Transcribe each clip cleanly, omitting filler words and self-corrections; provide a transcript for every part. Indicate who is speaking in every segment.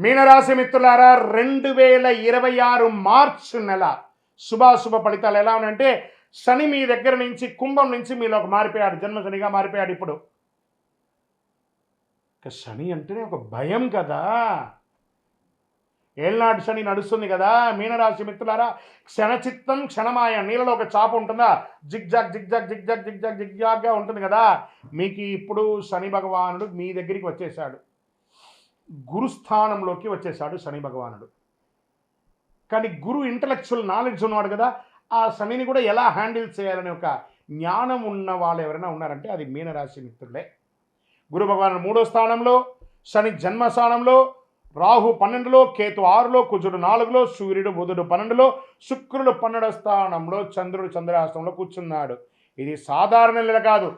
Speaker 1: మీనరాశి మిత్రులారా 2026 మార్చ్ నెల శుభాశుభ ఫలితాలు ఎలా ఉన్నాయంటే శని మీ దగ్గర నుంచి కుంభం నుంచి మీలోకి మారిపోయాడు, జన్మ శనిగా మారిపోయాడు. ఇప్పుడు శని అంటేనే ఒక భయం కదా, ఏళ్ళనాటి శని నడుస్తుంది కదా. మీనరాశి మిత్రులారా, క్షణచిత్తం క్షణమాయ, నీళ్ళలో ఒక చాప ఉంటుందా, జిగ్జాగ్ జిగ్జాగ్ జిగ్జాగ్ జిగ్జాగ్ జిగ్జాగ్గా ఉంటుంది కదా. మీకు ఇప్పుడు శని భగవానుడు మీ దగ్గరికి వచ్చేసాడు, గురుస్థానంలోకి వచ్చేసాడు శని భగవానుడు. కానీ గురు ఇంటలెక్చువల్ నాలెడ్జ్ ఉన్నవాడు కదా, ఆ శనిని కూడా ఎలా హ్యాండిల్ చేయాలనే ఒక జ్ఞానం ఉన్న వాళ్ళు ఎవరైనా ఉన్నారంటే అది మీనరాశి మిత్రులే. గురు భగవానుడు 3వ స్థానంలో, శని జన్మస్థానంలో, రాహు 12లో, కేతు 6లో, కుజుడు 4లో, సూర్యుడు బుధుడు 12లో, శుక్రుడు 12వ స్థానంలో, చంద్రుడు చంద్రాష్టంలో కూర్చున్నాడు. ఇది సాధారణ నెల కాదు.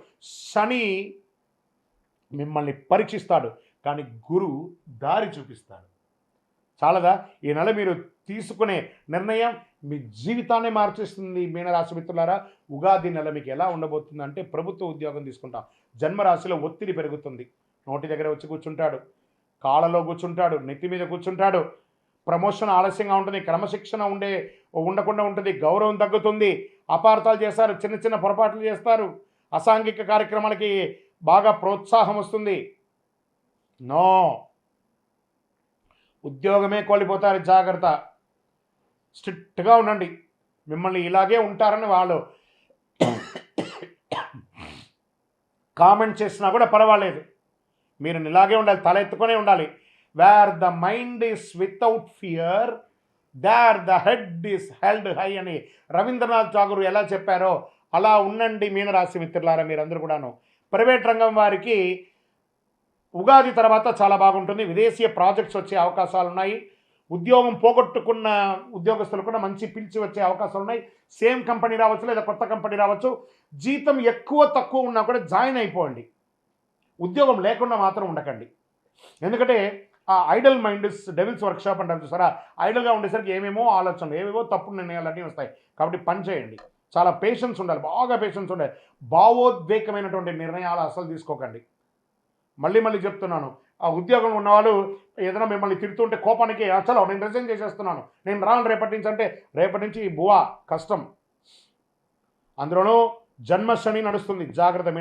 Speaker 1: శని మిమ్మల్ని పరీక్షిస్తాడు, కానీ గురువు దారి చూపిస్తాడు. చాలదా? ఈ నెల మీరు తీసుకునే నిర్ణయం మీ జీవితాన్ని మార్చేస్తుంది. మీనరాశి మిత్రులారా, ఉగాది నెల మీకు ఎలా ఉండబోతుందంటే ప్రభుత్వ ఉద్యోగం తీసుకుంటాం. జన్మరాశిలో ఒత్తిడి పెరుగుతుంది. నోటి దగ్గర వచ్చి కూర్చుంటాడు, కాళ్ళలో కూర్చుంటాడు, నెత్తి మీద కూర్చుంటాడు. ప్రమోషన్ ఆలస్యంగా ఉంటుంది, క్రమశిక్షణ ఉండకుండా ఉంటుంది, గౌరవం తగ్గుతుంది, అపార్థాలు చేస్తారు, చిన్న చిన్న పొరపాట్లు చేస్తారు, అసాంఘిక కార్యక్రమాలకి బాగా ప్రోత్సాహం వస్తుంది. నో, ఉద్యోగమే కోల్పోతారు, జాగ్రత్త. స్ట్రిక్ట్గా ఉండండి. మిమ్మల్ని ఇలాగే ఉంటారని వాళ్ళు కామెంట్ చేసినా కూడా పర్వాలేదు, మీరు ఇలాగే ఉండాలి, తల ఎత్తుకొనే ఉండాలి. Where the mind is without fear, there the head is held high అని రవీంద్రనాథ్ ఠాగూర్ ఎలా చెప్పారో అలా ఉండండి మీనరాశి మిత్రులారా. మీరందరూ కూడాను ప్రైవేట్ రంగం వారికి ఉగాది తర్వాత చాలా బాగుంటుంది. విదేశీయ ప్రాజెక్ట్స్ వచ్చే అవకాశాలు ఉన్నాయి. ఉద్యోగం పోగొట్టుకున్న ఉద్యోగస్తులు కూడా మంచి పిలిచి వచ్చే అవకాశాలు ఉన్నాయి. సేమ్ కంపెనీ రావచ్చు, లేదా కొత్త కంపెనీ రావచ్చు. జీతం ఎక్కువ తక్కువ ఉన్నా కూడా జాయిన్ అయిపోండి, ఉద్యోగం లేకుండా మాత్రం ఉండకండి. ఎందుకంటే ఆ ఐడల్ మైండ్ డెవిల్స్ వర్క్షాప్ అంటారు చూసారా, ఐడల్గా ఉండేసరికి ఏమేమో ఆలోచనలు, ఏవేవో తప్పుడు నిర్ణయాలు అన్నీ వస్తాయి. కాబట్టి పని చేయండి, చాలా పేషెన్స్ ఉండాలి, బాగా పేషెన్స్ ఉండాలి. భావోద్వేగమైనటువంటి నిర్ణయాలు అసలు తీసుకోకండి. మళ్ళీ చెప్తున్నాను, ఆ ఉద్యోగం ఉన్నవాళ్ళు ఏదైనా మిమ్మల్ని తిడుతుంటే కోపానికి చలో నేను రిజైన్ చేసేస్తున్నాను, నేను రాను రేపటి నుంచి అంటే రేపటి నుంచి బువా కష్టం. అందులోనూ జన్మ శని నడుస్తుంది, జాగ్రత్త.